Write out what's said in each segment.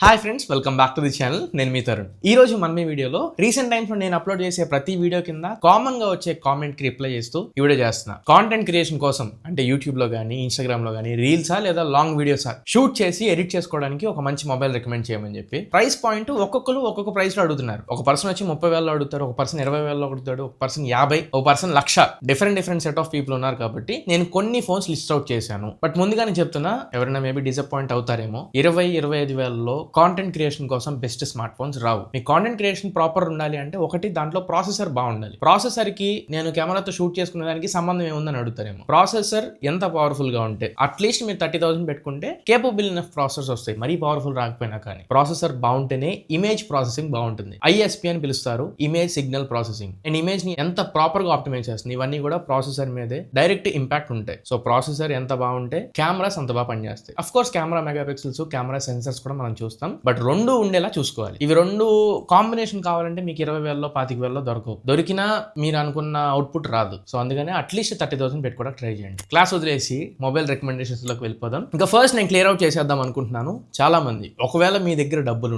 Hi friends, welcome back to the channel. నేను మీ తరుణ్. ఈ రోజు మన వీడియోలో రీసెంట్ టైమ్స్ లో నేను అప్లోడ్ చేసే ప్రతి వీడియో కింద కామన్ గా వచ్చే కామెంట్ కి రిప్లై చేస్తూ ఈ వీడియో చేస్తున్నా. కాంటెంట్ క్రియేషన్ కోసం అంటే యూట్యూబ్ లో కానీ ఇన్స్టాగ్రామ్ లో కానీ రీల్సా లేదా లాంగ్ వీడియోసా షూట్ చేసి ఎడిట్ చేసుకోవడానికి ఒక మంచి మొబైల్ రికమెండ్ చేయమని చెప్పి ప్రైస్ పాయింట్ ఒక్కొక్కరు ఒక్కొక్క ప్రైస్ లో అడుగుతున్నారు. ఒక పర్సన్ వచ్చి 30,000 అడుగుతారు, ఒక పర్సన్ 20,000 అడుగుతాడు, ఒక పర్సన్ 50, ఒక person 1,00,000. Different set of people ఉన్నారు కాబట్టి నేను కొన్ని ఫోన్స్ లిస్ట్ అవుట్ చేశాను. బట్ ముందుగానే చెప్తున్నా, ఎవరైనా మేబీ డిసప్పాయింట్ అవుతారేమో. 20,000-25,000లో కాంటెంట్ క్రియేషన్ కోసం బెస్ట్ స్మార్ట్ ఫోన్స్ రావు. మీ కాంటెంట్ క్రియేషన్ ప్రాపర్ ఉండాలి అంటే ఒకటి దాంట్లో ప్రాసెసర్ బాగుండాలి. ప్రాసెసర్ కి నేను కెమెరాతో షూట్ చేసుకునే దానికి సంబంధం ఏముందని అడుగుతారేమో. ప్రాసెసర్ ఎంత పవర్ఫుల్ గా ఉంటే అట్లీస్ట్ మీరు 30,000 పెట్టుకుంటే కేపబుల్ ఇనఫ్ ప్రాసెసర్స్ వస్తాయి. మరీ పవర్ఫుల్ రాకపోయినా కానీ ప్రాసెసర్ బాగుంటేనే ఇమేజ్ ప్రాసెసింగ్ బాగుంటుంది. ఐఎస్పి అని పిలుస్తారు, image signal processing. And image ని ఎంత ప్రాపర్ గా ఆప్టిమైజ్ చేస్తుంది, ఇవన్నీ కూడా ప్రాసెసర్ మీదే డైరెక్ట్ ఇంపాక్ట్ ఉంటాయి. సో ప్రాసెసర్ ఎంత బాగుంటే కెమెరాస్ అంత బాగా పనిచేస్తాయి. Of course camera megapixels, camera sensors కూడా మనం చూస్తాం. బట్ రెండు ఉండేలా చూసుకోవాలి. ఇవి రెండు కాంబినేషన్ కావాలంటే మీకు 20,000లో 25,000లో దొరకవు. దొరికినా మీరు అనుకున్న అవుట్పుట్ రాదు. సో అందుకనే అట్లీస్ట్ 30,000 పెట్టుకోవడానికి ట్రై చేయండి. క్లాస్ వదిలేసి మొబైల్ రికమెండేషన్స్ లోకి వెళ్ళిపోదాం. ఇంకా ఫస్ట్ నేను క్లియర్ అవుట్ చేసేద్దాం అనుకుంటున్నాను. చాలా మంది ఒకవేళ మీ దగ్గర డబ్బులు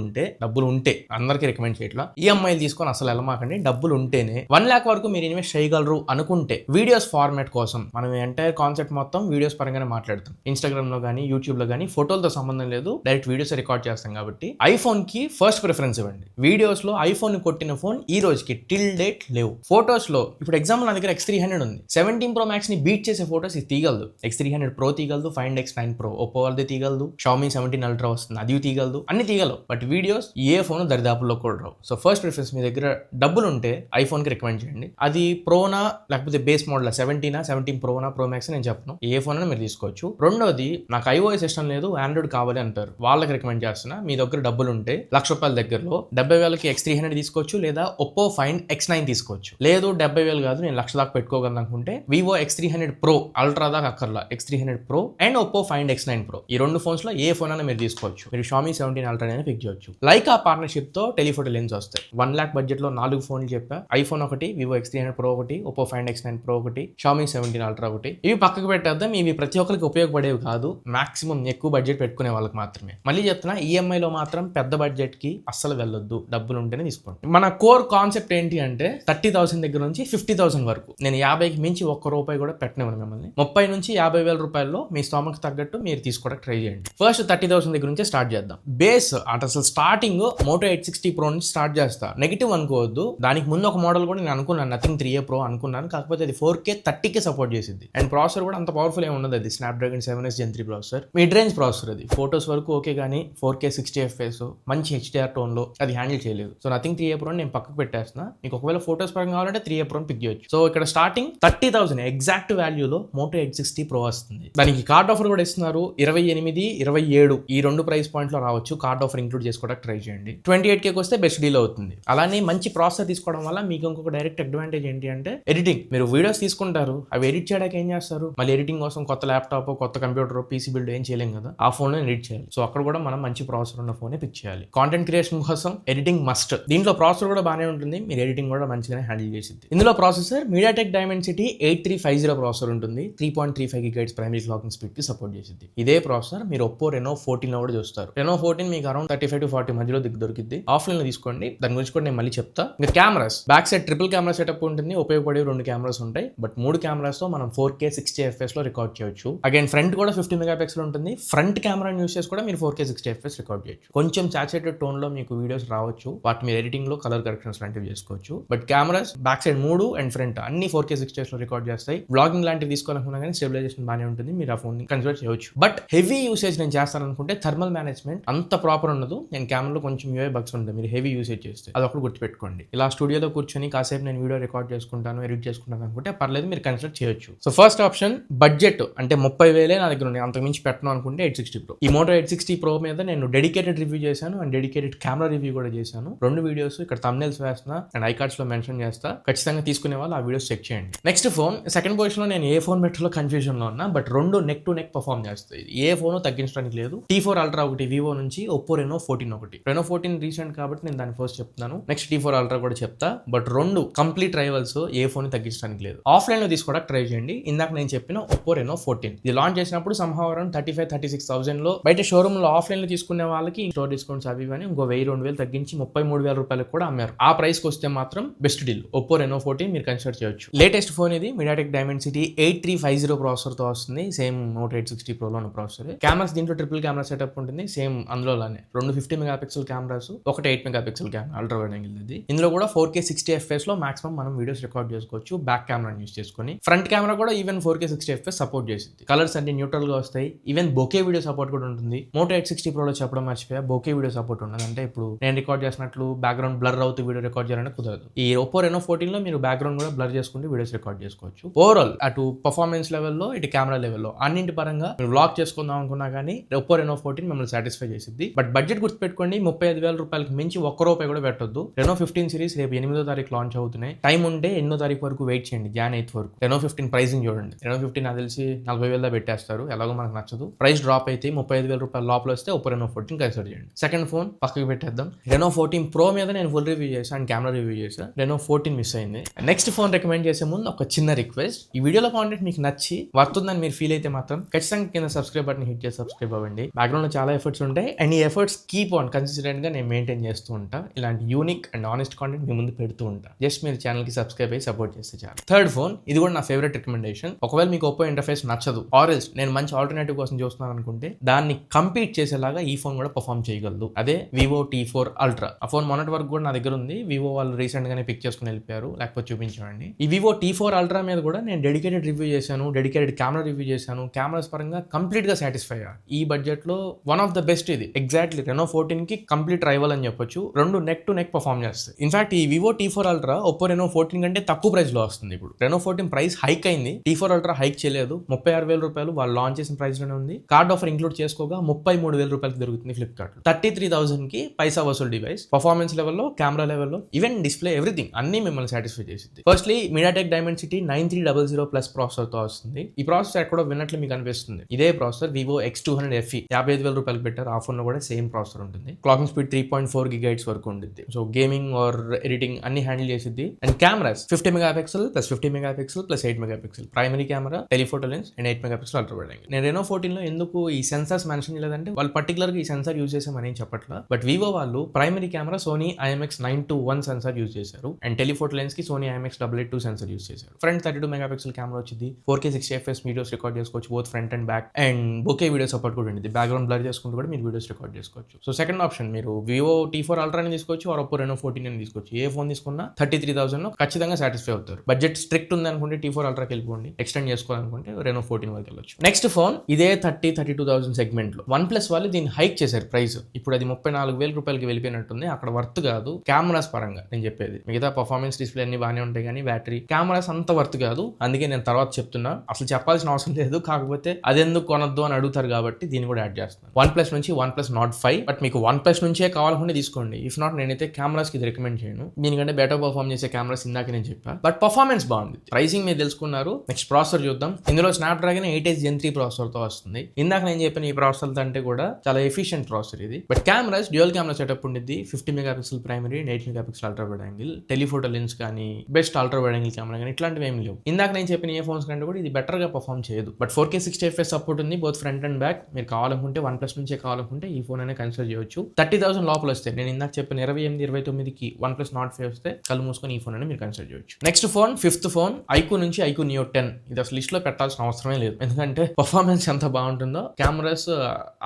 ఉంటే అందరికీ రికమెండ్ చేయట్లా, ఈఎంఐలు తీసుకొని అసలు వెళ్ళమాకండి. డబ్బులు ఉంటేనే 1 lakh వరకు మీరు ఇన్వెస్ట్ చేయగలరు అనుకుంటే వీడియోస్ ఫార్మాట్ కోసం మనం ఎంటైర్ కాన్సెప్ట్ మొత్తం వీడియోస్ పరంగానే మాట్లాడతాం. ఇన్స్టాగ్రామ్ లో కానీ యూట్యూబ్ లో కానీ ఫోటోలతో సంబంధం లేదు, డైరెక్ట్ వీడియోస్ రికార్డ్ చేస్తాం కాబట్టి ఐఫోన్ కి ఫస్ట్ ప్రిఫరెన్స్ ఇవ్వండి. వీడియోస్ లో ఐఫోన్ కొట్టిన ఫోన్ ఈ రోజుకి టిల్ డేట్ లేవు. ఫోటోస్ లో ఇప్పుడు ఎగ్జాంపుల్ నా దగ్గర X300 ఉంది. 17 Pro Max ని బీట్ చేసే ఫోటోస్ ఇది తీయగలదు. X300 Pro తీయగలదు, Find X9 Pro Oppo వాళ్ళది తీయగలదు, Xiaomi 17 Ultra వస్తుంది అది తీయగలదు, అన్ని తీయగలవు. బట్ వీడియోస్ ఏ ఫోన్ దరిదాపుల్లో కూడా రావు. సో ఫస్ట్ ప్రిఫరెన్స్ మీ దగ్గర డబ్బులు ఉంటే ఐఫోన్ కి రికమెండ్ చేయండి. అది ప్రోనా లేకపోతే బేస్ మోడల్ 17 ప్రోనా ప్రో మ్యాక్స్ నేను చెప్పను, ఏ ఫోన్ అయినా మీరు తీసుకోవచ్చు. రెండోది, నాకు iOS ఇష్టం లేదు, ఆండ్రాయిడ్ కావాలి అంటారు, వాళ్ళకి రికమెండ్ చేస్తున్నా. మీ దగ్గర డబ్బులు ఉంటే ₹1,00,000 దగ్గరలో 70,000కి X300 తీసుకోవచ్చు, లేదా ఒప్పో Find X9 తీసుకోవచ్చు. లేదు 70,000 కాదు నేను 1,00,000 దాకా పెట్టుకోగలను అనుకుంటే వివో X300 Pro Ultra దాకా అక్కర్లా, X300 Pro and Oppo Find X9 Pro ఈ రెండు ఫోన్స్ లో ఏ ఫోన్ అయినా మీరు తీసుకోవచ్చు. మీరు Xiaomi 17 Ultra అయినా పిక్ చేయొచ్చు. లైకా పార్ట్నర్షిప్ తో టెలిఫోటో లెన్స్ వస్తాయి. 1 lakh బడ్జెట్ లో 4 ఫోన్లు చెప్పా. ఐఫోన్ ఒకటి, వివో X300 Pro ఒకటి, ఒప్పో Find X9 Pro ఒకటి, Xiaomi 17 Ultra ఒకటి. ఇవి పక్కకు పెట్టేద్దాం. ఇవి ప్రతి ఒక్కరికి ఉపయోగపడేవి కాదు, మాక్సిమం ఎక్కువ బడ్జెట్ పెట్టుకునే వాళ్ళకి మాత్రమే. మళ్ళీ చెప్తున్నా, ఈఎంఐ లో మాత్రం పెద్ద బడ్జెట్ కి అస్సలు వెళ్ళొద్దు, డబ్బులు ఉంటేనే తీసుకోండి. మన కోర్ కాన్సెప్ట్ ఏంటి అంటే 30,000 దగ్గర నుంచి 50,000 వరకు. నేను 50కి మించి ₹1 కూడా పెట్టనివ్వను మిమ్మల్ని. 30 నుంచి 50,000 రూపాయల్లో మీ స్తోమకు తగ్గట్టు మీరు తీసుకోవడానికి ట్రై చేయండి. ఫస్ట్ 30,000 దగ్గర నుంచి స్టార్ట్ చేద్దాం. బేస్ అంటే అసలు స్టార్టింగ్ Moto H60 Pro నుంచి స్టార్ట్ చేస్తా. నెగిటివ్ అనుకోవద్దు, దానికి ముందు ఒక మోడల్ కూడా నేను అనుకున్నాను, Nothing 3A Pro అనుకున్నాను. కాకపోతే అది 4K 30కే సపోర్ట్ చేసింది. అండ్ ప్రాసెసర్ కూడా అంత పవర్ఫుల్ ఏమి ఉండదు. అది Snapdragon 7S Gen 3 processor, mid range processor. అది ఫోటోస్ వరకు ఓకే, కానీ 4K 60 FPS మంచి HDR టోన్ లో అది హ్యాండిల్ చేయలేదు. సో Nothing 3A Pro నేను పక్కకు పెట్టేస్తున్నా. మీకు ఒకవేళ ఫోటోస్ పరంగా కావాలంటే 3A Pro పిక్ చేయొచ్చు. సో ఇక్కడ స్టార్టింగ్ 30,000 ఎగ్జాక్ట్ వాల్యూలో Moto H60 Pro వస్తుంది. దానికి కార్డ్ ఆఫర్ కూడా ఇస్తున్నారు. 28, 27 ఈ రెండు ప్రైస్ పాయింట్ లో రావచ్చు. కార్డ్ ఆఫర్ ఇంక్లూడ్ చేసుకోవడానికి ట్రై చేయండి. 28K వస్తే బెస్ట్ డీల్ అవుతుంది. అలానే మంచి ప్రాసెసర్ తీసుకోవడం వల్ల మీకు ఇంకొక డైరెక్ట్ అడ్వాంటేజ్ ఏంటి అంటే ఎడిటింగ్. మీరు వీడియోస్ తీసుకుంటారు, అవి ఎడిట్ చేయడానికి ఏం చేస్తారు, మళ్ళీ ఎడిటింగ్ కోసం కొత్త ల్యాప్టాప్, కొత్త కంప్యూటర్, పీసీ బిల్డ్ ఏం చేయలేం కదా, ఆ ఫోన్ లో ఎడిట్ చేయాలి. సో అక్కడ కూడా మనం మంచి ప్రాసెసర్ ఉన్న ఫోన్ పిక్ చేయాలి. కాంటెంట్ క్రియేషన్ కోసం ఎడిటింగ్ మస్ట్. దీంట్లో ప్రాసెసర్ కూడా బాగానే ఉంటుంది, మీరు ఎడిటింగ్ కూడా మంచిగానే హ్యాండిల్ చేసింది. ఇందులో ప్రాసెసర్ MediaTek Dimensity 8350 ప్రాసెసర్ ఉంటుంది. 3.35 GHz ప్రైమరీ క్లాకింగ్ స్పీడ్ కి సపోర్ట్ చేసింది. ఇదే ప్రాసెసర్ మీరు ఒప్పో Reno 14 లో కూడా చూస్తారు. Reno 14 మీకు అరౌండ్ 35 to 40 మధ్యలో దొరికింది. ఆఫ్లైన్ లో తీసుకోండి, దాని గురించి కూడా నేను మళ్ళీ చెప్తా. ఇంకా cameras, back side triple camera setup ఉంటుంది, ఉపయోగపడే 2 కెమెరాస్ ఉంటాయి. బట్ 3 కెమెరాస్ తో మనం 4K 60 FPS లో రికార్డ్ చేయొచ్చు. అగైన్ ఫ్రంట్ కూడా 50 మెగాపిక్సెల్ ఉంటుంది. ఫ్రంట్ కెమెరా యూస్ చేసి కూడా మీరు 4K 60 FPS రికార్డ్ చేయొచ్చు. కొంచెం సాచురేటెడ్ టోన్ లో మీకు వీడియోస్ రావచ్చు, వాటి మీరు ఎడిటింగ్ లో కలర్ కరెక్షన్స్ లాంటివి చేసుకోవచ్చు. But cameras back side 3 and front అన్ని 4K 60 FPS లో రికార్డ్ చేస్తాయి. బ్లాగింగ్ లాంటివి తీసుకోవాలనుకున్నా కానీ స్టెబిలైజేషన్ బాగానే ఉంటుంది, మీరు ఆ ఫోన్ ని కన్సిడర్ చేయవచ్చు. బట్ హెవీ యూసేజ్ నేను చేస్తాననుకుంటే థర్మల్ మేనేజ్మెంట్ అంత ప్రాపర్ ఉండదు. నేను కెమెరాలో కొంచెం UI బగ్స్ ఉంటాయి మీరు హెవీ యూసేజ్ చేస్తే, అది ఒకటి గుర్తుపెట్టుకోండి. ఇలా స్టూడియోలో కూర్చొని కాసేపు నేను వీడియో రికార్డ్ చేసుకుంటాను, ఎడిట్ చేసుకుంటాను అనుకుంటే పర్లేదు, మీరు కన్సిడర్ చేయొచ్చు. సో ఫస్ట్ ఆప్షన్ బడ్జెట్ అంటే 30,000 నా దగ్గర ఉంది, అంతకు మించి పెట్టను అనుకుంటే H60 Pro. ఈ Moto H60 Pro మీద నేను డెడికేటెడ్ రివ్యూ చేశాను అండ్ డెడికేటెడ్ కెమెరా రివ్యూ కూడా చేశాను. 2 వీడియోస్ ఇక్కడ thumbnails వేస్తున్నా అండ్ ఐకార్డ్స్ లో మెన్షన్ చేస్తా. ఖచ్చితంగా తీసుకునే వాళ్ళు ఆ వీడియోస్ చెక్ చేయండి. నెక్స్ట్ ఫోన్, సెకండ్ పొజిషన్ లో నేను ఏ ఫోన్ పెట్టాలో కన్ఫ్యూజన్ లో ఉన్నా. But 2 neck to neck perform చేస్తాయి. ఏ ఫోన్ తగ్గించడానికి లేదు. T4 Ultra ఒకటి వివో నుంచి, ఒప్పో Reno 14 ఒకటి. Reno 14 రీసెంట్ కాబట్టి నేను దాన్ని ఫస్ట్ చెప్తున్నాను. నెక్స్ట్ T4 Ultra కూడా చెప్తా. But 2 complete rivals, A phone తగ్గించడానికి లేదు. ఆఫ్లైన్ లో తీసుకోవడానికి ట్రై చేయండి. ఇందాక నేను చెప్పిన ఒప్పో Reno 14 ఇది లాంచ్ చేసినప్పుడు సంహవ్ అరౌండ్ 35-36,000 లో బయట షోరూమ్ లో ఆఫ్లైన్ లో తీసుకునే వాళ్ళకి స్టోర్ డిస్కౌంట్స్ అవి ఇవని ఇంకో 1000-2000 తగ్గించి 33,000 రూపాయలకు కూడా అమ్మారు. ఆ ప్రైస్కి వస్తే మాత్రం బెస్ట్ డీల్. ఒప్పో రెనో 14 మీరు కన్సిడర్ చేయొచ్చు. లేటెస్ట్ ఫోన్ ఇది మీడియాటెక్ డైమెన్సిటీ 8350 ప్రాసెసర్ తో వస్తుంది. సేమ్ నోట్ 860 Pro లో ఉన్న ప్రాసెసర్. కెమెరాస్ దీంట్లో ట్రిపుల్ కెమెరా సెటప్ ఉంటుంది. సేమ్ అందులోనే 2 50 మెగాపిక్సెల్ కెమెరాస్, ఒకటి 8 megapixel camera ultra wide angle ఇది. ఇందులో కూడా 4K 60 FPS లో మాక్సిమం మనం వీడియోస్ రికార్డ్ చేసుకోవచ్చు బ్యాక్ కెమెరా యూస్ చేసుకొని. ఫ్రంట్ కెమెరా కూడా ఈవెన్ 4K 60 FPS సపోర్ట్ చేసింది. కలర్స్ అన్ని న్యూట్రల్ గా వస్తాయి. ఈవెన్ బోకే వీడియో సపోర్ట్ కూడా ఉంటుంది. మోటో 860 Pro లో చెప్పడం మర్చిపోయా, బోకే వీడియో సపోర్ట్ ఉండదు. అంటే ఇప్పుడు నేను రికార్డ్ చేసినట్లు బ్యాక్గ్రౌండ్ బ్లర్ అవుతూ వీడియో రికార్డ్ చేయాలంటే కుదరదు. ఈ ఒప్పో రెనో 14 లో మీరు బ్యాక్గ్రౌండ్ కూడా బ్లర్ చేసుకుంటూ వీడియోస్ రికార్డ్ చేసుకోవచ్చు. ఓవరాల్ అటు పర్ఫార్మెన్స్ లెవెల్లో ఇటు కెమెరా లెవెల్లో అన్నింటి పరంగా మీరు వ్లాగ్ చేసుకుందాం అనుకున్నా కానీ ఒప్పో రెనో 14 మిమ్మల్ని సాటిస్ఫై చేసింది. బట్ బడ్జెట్ గుర్తుపెట్టుకోండి, 35,000 రూపాయలకి మించి ఒక్క రూపాయి కూడా పెట్టొద్దు. రెనో 15 సిరీస్ రేపు 8వ తారీఖు లాంచ్ అవుతున్నాయి. టైం ఉంటే 8వ తారీఖు వరకు వెయిట్ చేయండి, Jan 8 వరకు. రెనో 15 ప్రైసింగ్ చూడండి. రెనో 15 నాకు తెలిసి 40,000 దా పెట్టేస్తారు. ఎలాగో మనకు నచ్చదు. ప్రైస్ డ్రాప్ అయితే 35,000 రూపాయల లోపల వస్తే ఒప్పో రెనో 14 కన్సిడర్ చేయండి. సెకండ్ ఫోన్ పక్కకి పెట్టేద్దాం. రెనో 14 Pro మీద నేను ఫుల్ రివ్యూ చేశాను అండ్ కెమెరా రివ్యూ చేశాను. రెనో 14 మిస్ అయింది. నెక్స్ట్ ఫోన్ రికమెండ్ చేసే ముందు ఒక చిన్న రిక్వెస్ట్, ఈ వీడియోలో కాంటెంట్ మీకు నచ్చి వర్తుందని మీరు ఫీల్ అయితే మాత్రం ఖచ్చితంగా కింద సబ్స్క్రైబ్ బటన్ హిట్ చేసి సబ్స్క్రైబ్ అవ్వండి. బ్యాక్గ్రౌండ్ లో చాలా ఎఫర్ట్స్ ఉంటాయి అండ్ ఈ ఎఫర్ట్స్ కీప్ ఆన్ కన్సిస్టెంట్ గా నేను మెయింటైన్ చేస్తూ ఉంటా. ఇలాంటి యూనిక్ అండ్ ఆనెస్ట్ కాంటెంట్ మీ ముందు పెడుతూ ఉంటా. జస్ట్ మీరు ఛానల్ కి సబ్స్క్రైబ్ అయ్యి సపోర్ట్ చేస్తే చాలు. థర్డ్ ఫోన్, ఇది కూడా నా ఫేవరెట్ రికమెండేషన్. ఒకవేళ మీకు ఒప్పో ఇంటర్ఫేస్ నచ్చదు ఆర్ ఎల్స్ నేను మంచి ఆల్టర్నేటివ్ కోసం చూస్తున్నాను అనుకుంటే దాన్ని కంపీట్ చేసేలాగా ఈ ఫోన్ కూడా పర్ఫామ్ చేయగలదు. అదే వివో T4 Ultra. ఆ ఫోన్ మొన్నటి వరకు కూడా నా దగ్గర ఉంది. వివో వాళ్ళు రీసెంట్ గానే పిక్ చేసుకుని వెళ్ళిపోయారు, లేకపోతే చూపించండి. ఈ వివో T4 Ultra మీద కూడా నేను డెడికేటెడ్ రివ్యూ చేశాను, డెడికేటెడ్ కెమెరా రివ్యూ చేశాను. కెమెరాస్ పరంగా కంప్లీట్ గా సాటిస్ఫై అయ్యా. ఈ బడ్జెట్ లో వన్ ఆఫ్ ద బెస్ట్ ఇది. ఎగ్జాక్ట్లీ రెనో 14 కి కంప్లీట్ రైవల్ అని చెప్పొచ్చు. రెండు నెక్ టు నెక్ పర్ఫామ్ చేస్తాయి. ఇన్ఫాక్ట్ ఈ Vivo T4 Ultra Oppo Reno 14 కంటే తక్కువ ప్రైస్ లో వస్తుంది. ఇప్పుడు రెనో 14 ప్రైస్ హైక్ అయింది, T4 Ultra హైక్ చేయలేదు. 36,000 రూపాయలు వాళ్ళు లాంచ్ చేసిన ప్రైస్ లోనే ఉంది. కార్డ్ ఆఫర్ ఇంక్లూడ్ చేసుకోగా 33,000 రూపాయలకి దొరుకుతుంది ఫ్లిప్కార్ట్. 33,000 కి పైసా వసూలు డివైస్. పర్ఫార్మెన్స్ లెవెల్లో, కెమెరా లెవెల్లో, ఈవెన్ డిస్ప్లే ఎవ్రీథింగ్ అన్ని మిమ్మల్ని సాటిస్ఫై చేసింది. ఫస్ట్లీ మీడియాటెక్ డైమెన్సిటీ 9300+ ప్రాసెసర్ తో వస్తుంది. ఈ ప్రాసెసర్ ఎక్కడో విన్నట్లు మీకు అనిపిస్తుంది. ఇదే ప్రాసెసర్ వివో X200 FE 55,000 రూపాయలు పెట్టారు. ఆ ఫోన్ లో కూడా సేమ్ ప్రాసెసర్ ఉంటుంది. క్లాకింగ్ స్పీడ్ 3.4 GHz వరకు ఉంటుంది. సో గేమింగ్ ఆర్ ఎడిటింగ్ అన్ని హ్యాండిల్ చేసిద్ది. And cameras 50 megapixel plus 50 megapixel plus 8 megapixel primary camera, telephoto lens and 8 megapixel ultra wide angle. నేను రెనో 14 లో ఎందుకు ఈ సెన్సార్స్ మెన్షన్ చేయలేదంటే వాళ్ళు పర్టికులర్ గా ఈ సెన్సార్ యూజ్ చేసామని చెప్పట్లా. బట్ వివో వాళ్ళు primary camera Sony IMX921 sensor use చేశారు అండ్ టెలిఫోటో లెన్స్ కి సోనీ IMX882 సెన్సార్ యూజ్ చేశారు. ఫ్రంట్ 32 మెగాపిక్సెల్ కెమెరా వచ్చింది. 4K 60 FPS వీడియోస్ రికార్డ్ చేసుకోవచ్చు both front and back. And bokeh video support కూడా ఉంది. బ్యాక్గ్రౌండ్ బ్లర్ చేసుకుంటూ కూడా మీరు వీడియోస్ రికార్డ్ చేసుకోవచ్చు. సో సెకండ్ ఆప్షన్ మీరు వివో T4 Ultra ని తీసుకోవచ్చు ఆర్ ఒప్పో రెనో 14 అని తీసుకోవచ్చు. ఏ ఫోన్ తీసుకున్నా 33,000 లో ఖచ్చితంగా సాటిస్ఫై అవుతారు. బడ్జెట్ స్ట్రిక్ట్ ఉంది అనుకుంటే T4 Ultraకి వెళ్ళిపోండి. ఎక్స్టెండ్ చేసుకోవాలనుకుంటే రెనో 14 వరకు వెళ్ళొచ్చు. నెక్స్ట్ ఫోన్ ఇదే 32,000 సెగ్మెంట్ లో OnePlus వాళ్ళు దీన్ని హైక్ చేశారు ప్రైస్. ఇప్పుడు అది 34,000 రూపాయలకి వెళ్ళిపోయినట్టుంది. అక్కడ వర్త్ కాదు కెమెరాస్ పరంగా నేను చెప్పేది. మిగతా పర్ఫార్మెన్స్ డిస్ప్లే అన్ని బాగానే ఉంటాయి కానీ బ్యాటరీ కెమెరాస్ అంత వర్త్ కాదు. అందుకే నేను తర్వాత చెప్తున్నా. అసలు చెప్పాల్సిన అవసరం లేదు, కాకపోతే అదెందుకు కొనొద్దు అని అడుగుతారు కాబట్టి దీన్ని కూడా యాడ్ చేస్తున్నాను. OnePlus నుంచి OnePlus Nord 5. బట్ మీకు OnePlus నుంచే కావాలనుకుంటే తీసుకోండి. ఇఫ్ నాట్ నేనైతే కెమెరాస్ కి ఇది రికమెండ్ చేయను. దీనికంటే బెటర్ పర్ఫార్మ్ చేసే కెమెరాస్ ఇందాక నేను చెప్పా. బట్ పర్ఫార్మెన్స్ బాగుంది. ప్రైసింగ్ మీరు తెలుసుకున్నారు. నెక్స్ట్ ప్రాసెసర్ చూద్దాం. ఇందులో స్నాప్డ్రాగన్ 8H Gen 3 ప్రాసెసర్ తో వస్తుంది. ఇందాక నేను చెప్పిన ఈ ప్రాసెసర్ అంటే కూడా చాలా ఎఫిషియెంట్ ప్రాసెసర్ ఇది. But cameras dual camera setup ఉండిద్ది. 50 megapixel primary and 8 megapixel ultra wide angle. Telephoto lens కానీ best ultra wide angle camera కానీ ఇట్లాంటివి ఏమి లేవు. ఇందాక నేను చెప్పిన ఏ ఫోన్స్ కంటే కూడా ఇది బెటర్ గా పర్ఫార్మ్ చేయదు. బట్ 4K 60 FPS సపోర్ట్ ఉంది బోత్ ఫ్రంట్ అండ్ బ్యాక్. మీరు కావాలనుకుంటే OnePlus నుంచే కావాలనుకుంటే ఈ ఫోన్ అనే కన్సిడర్ చేయొచ్చు. 30,000 లోపల వస్తే నేను ఇందాక చెప్పిన 28-29కి OnePlus Nord 5 వస్తే కళ్ళు మూసుకొని ఈ ఫోన్ అని మీరు కన్సిడర్ చేయొచ్చు. Next phone fifth phone iQOO నుంచి iQOO Neo 10. ఇది అసలు లిస్ట్ లో పెట్టాల్సిన అవసరమే లేదు. ఎందుకంటే పర్ఫార్మెన్స్ ఎంత బాగుంటుందో కెమెరాస్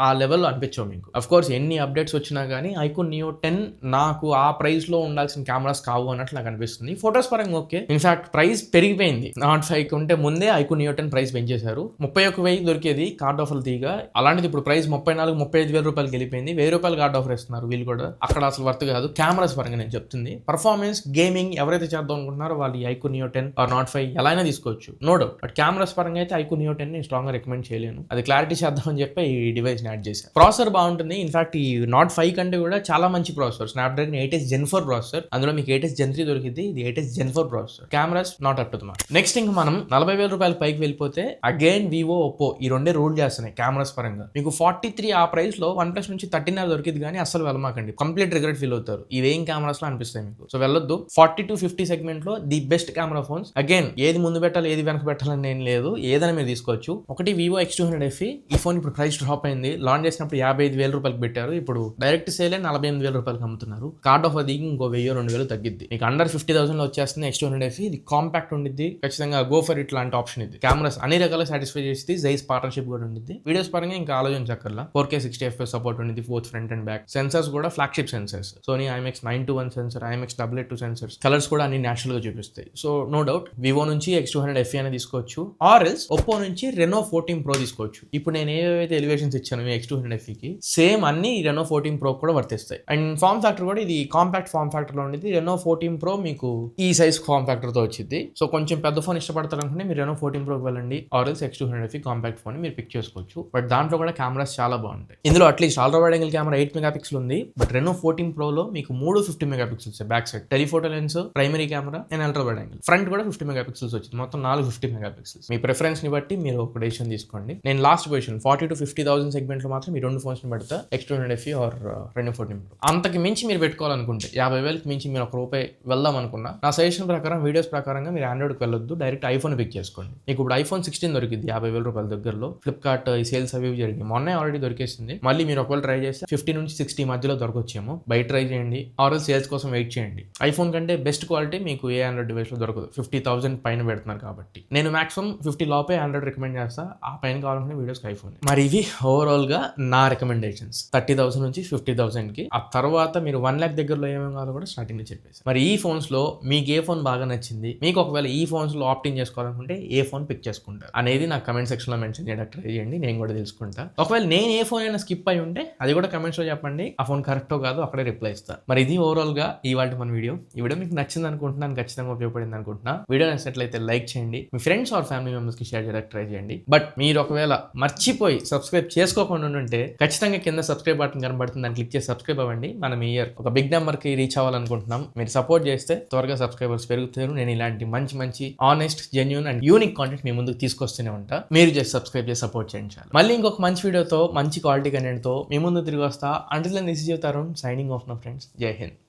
ఆ లెవెల్లో అనిపించవు మీకు. అఫ్ కోర్స్ ఎన్ని అప్డేట్స్ వచ్చినా కానీ iQOO Neo 10 నాకు ఆ ప్రైస్ లో ఉండాల్సిన కెమెరాస్ కావు అన్నట్లు నాకు అనిపిస్తుంది. ఫోటోస్ పరంగా ఓకే. ఇన్ఫాక్ట్ ప్రైస్ పెరిగిపోయింది. Nord 5 ఉంటే ముందే iQOO Neo 10 ప్రైస్ పెంచేశారు. 31,000 దొరికేది కార్డ్ ఆఫర్ తీగా. అలాంటిది ఇప్పుడు ప్రైస్ 34-35,000 రూపాయలకి వెళ్ళిపోయింది. 1,000 రూపాయలు కార్డ్ ఆఫర్ ఇస్తున్నారు వీళ్ళు కూడా. అక్కడ అసలు వర్త్ కాదు. కెమెరాస్ పరంగా నేను చెప్తుంది. పర్ఫార్మెన్స్ గేమింగ్ ఎవరైతే చేద్దాం అనుకుంటున్నారో వాళ్ళు iQOO Neo 10 ఆర్ Nord 5 ఎలా అయినా తీసుకోవచ్చు, నో డౌట్. బట్ కెమెరాస్ పరంగా అయితే iQOO Neo 10 నేను స్ట్రాంగ్ గా రికమెండ్ చేయలేను. అది క్లారిటీ చేద్దామని చెప్పి ఈ డివైస్ ని యాడ్ చేశారు. ప్రాసెసర్ బాగుంటుంది. ఇన్ఫాక్ట్ ఈ Nord 5 కంటే కూడా చాలా మంచి processor. Snapdragon 8H Gen 4 processor. అందులో మీకు 8H Gen 3 దొరికింది. ఇది 8H Gen 4 processor. Cameras not up to the mark. Next ఇంకా మనం 40,000 రూపాయల పైకి వెళ్ళిపోతే అగైన్ వివో ఒప్పో ఈ రెండే రూల్ చేస్తున్నాయి కెమెరాస్ పరంగా. మీకు 43 ఆ ప్రైస్ లో OnePlus నుంచి 13 దొరికింది కానీ అసలు వెళ్ళమాకండి. కంప్లీట్ రిగ్రెట్ ఫీల్ అవుతారు. ఇవేం కెమెరాస్ లో అనిపిస్తాయి మీకు. సో వెళ్ళొద్దు. 40-50 సెగ్మెంట్ లో the best camera phones. Again ఏది ముందు పెట్టాలి ఏది వెనక పెట్టాలని ఏం లేదు. ఏదైనా మీరు తీసుకోవచ్చు. ఒకటి వివో X200 FE. ఈ ఫోన్ ఇప్పుడు ప్రైస్ డ్రాప్ అయింది. లాంచ్ చేసినప్పుడు 45,000 రూపాయలకి పెట్టారు, ఇప్పుడు డైరెక్ట్ సేల్ 48,000 రూపాయలకి అమ్ముతున్నారు. కార్డ్ ఆఫర్ దిగి ఇంకో 1,000-2,000 తగ్గిద్ది. మీకు అండర్ 50,000 లో వచ్చేస్తుంది X200 FE. ఇది కాంపాక్ట్ ఉండిద్ది, ఖచ్చితంగా గో ఫర్ ఇట్ లాంటి ఆప్షన్ ఇది. కెమెరాస్ అన్ని రకాల సాటిస్ఫై చేసి జైస్ పార్ట్నర్షిప్ కూడా ఉండిద్ది. వీడియోస్ పరంగా ఇంకా ఆలోచించక్కర్లా, 4K 60 FPS సపోర్ట్ ఉండిద్ది, both front and back. Sensors కూడా flagship sensors, Sony IMX 921 sensor, IMX 882 sensors. Colours కూడా అన్ని నేచురల్ గా చూపిస్తాయి. సో నో డౌట్ వివో నుంచి X200 FE అనేది తీసుకోవచ్చు, ఆర్ ఎల్స్ ఒప్పో నుంచి Reno 14 Pro తీసుకోవచ్చు. ఇప్పుడు నేను ఏవైతే ఎలివేషన్స్ ఇచ్చాను మీ X200 FE కి, సేమ్ అన్ని Reno 14 Pro కూడా వర్తిస్తాయి. అండ్ ఫార్మ్ ఫ్యాక్టర్ కూడా ఇది కాంపాక్ట్ ఫార్మ్ ఫ్యాక్టర్ లో ఉండేది. Reno 14 Pro మీకు ఈ సైజ్ ఫార్మ్ ఫ్యాక్టర్ తో వచ్చింది. సో కొంచెం పెద్ద ఫోన్ ఇష్టపడతారనుకుంటే మీరు Reno 14 Pro కి వెళ్ళండి, or else X200 FE compact phone మీరు పిక్ చేసుకోవచ్చు. బట్ దాంట్లో కూడా కెమెరాస్ చాలా బాగుంటాయి. ఇందులో at least ultra wide angle camera 8 megapixel ఉంది. బట్ Reno 14 Pro లో మీకు 50 megapixels back side telephoto lens, primary camera and ultra wide angle. Front కూడా 50 మెగాపిక్సెల్స్ వచ్చింది, మొత్తం 50 మెగాపిక్సెల్స్. మీ ప్రిఫరెన్స్ ని బట్టి మీరు ఒక డెసిషన్ తీసుకోండి. నేను లాస్ట్ పొజిషన్ 40,000 to 50,000 సెగ్మెంట్ లో మాత్రం ఈ రెండు ఫోన్స్ ని పెడతా, X200 FE or Reno 14 Pro. అంతకి మించి మీరు పెట్టుకోవాలనుకుంటే 50,000కి మించి మీరు ₹1 వెళ్దాం అనుకున్నా, నా సజెషన్ ప్రకారం వీడియోస్ ప్రకారంగా మీరు ఆండ్రాయిడ్కి వెళ్ళొద్దు, డైరెక్ట్ ఐఫోన్ పిక్ చేసుకోండి. మీకు ఇప్పుడు iPhone 16 దొరికింది 50,000 రూపాయల దగ్గరలో. ఫ్లిప్కార్ట్ ఈ సేల్స్ అవి జరిగింది, మొన్నే ఆల్రెడీ దొరికేసింది. మళ్ళీ మీరు ఒకవేళ ట్రై చేస్తే 50 నుంచి 60 మధ్యలో దొరకొచ్చేమో. బయట ట్రై చేయండి, ఆర్ సేల్స్ కోసం వెయిట్ చేయండి. ఐఫోన్ కంటే బెస్ట్ క్వాలిటీ మీకు ఏ ఆండ్రాయిడ్ డివైస్ లో దొరకదు, 50,000 పైన పెడుతున్నారు కాబట్టి. నేను మాక్సిమం 50 లోపే ఆండ్రాయిడ్ రికమెండ్ చేస్తా, ఆ పైన కావాలనుకునే వీడియోస్ ఐఫోన్. మరి ఇవి ఓవరాల్ గా నా రికమెండేషన్స్ 30,000 నుంచి 50,000 కి. ఆ తర్వాత మీరు 1 lakh దగ్గరలో ఏమేమి కావాలో కూడా స్టార్టింగ్ లో చెప్పేసి. మరి ఈ ఫోన్స్ లో మీకు ఏ ఫోన్ బాగా నచ్చింది, మీకు ఒకవేళ ఈ ఫోన్స్ లో ఆప్టింగ్ చేసుకోవాలనుకుంటే ఏ ఫోన్ పిక్ చేసుకుంటారు అనేది నాకు కమెంట్ సెక్షన్ లో మెన్షన్ చేయడానికి ట్రై చేయండి, నేను కూడా తెలుసుకుంటా. ఒకవేళ నేను ఏ ఫోన్ అయినా స్కిప్ అయి ఉంటే అది కూడా కమెంట్స్ లో చెప్పండి, ఆ ఫోన్ కరెక్టో కాదో అక్కడే రిప్లై ఇస్తా. మరి ఇది ఓవరాల్ గా ఇవాళ మన వీడియో. ఈ వీడియో మీకు నచ్చింది అనుకుంటున్నాను, ఖచ్చితంగా ఉపయోగపడింది అనుకుంటున్నా. వీడియో నచ్చినట్లయితే లైక్ చేయండి, మీ ఫ్రెండ్స్ ఆర్ ఫ్యామిలీ మెంబర్స్ కి షేర్ చేయడానికి ట్రై చేయండి. బట్ మీరు ఒకవేళ మర్చిపోయి సబ్స్క్రైబ్ చేసుకోకుండా ఉంటే ఖచ్చితంగా కింద సబ్స్క్రైబ్ బటన్ కనబడుతుంది, దాన్ని క్లిక్ చేసి సబ్స్క్రైబ్ అవ్వండి. మనం ఈ ఇయర్ ఒక బిగ్ నెంబర్ కి రీచ్ అవ్వాలనుకుంటున్నాం. మీరు సపోర్ట్ చేస్తే త్వరగా సబ్స్క్రైబర్స్ పెరుగుతారు. నేను ఇలాంటి మంచి honest, genuine and unique content మీ ముందుకు తీసుకొస్తూనే ఉంటా. మీరు జస్ట్ సబ్స్క్రైబ్ చేసి సపోర్ట్ చేయండి చాలు. మళ్ళీ ఇంకొక మంచి వీడియోతో, మంచి క్వాలిటీ కంటెంట్ తో మీ ముందు తిరిగి వస్తా. Until then this is your Tarun signing off నా ఫ్రెండ్స్. జై హింద్.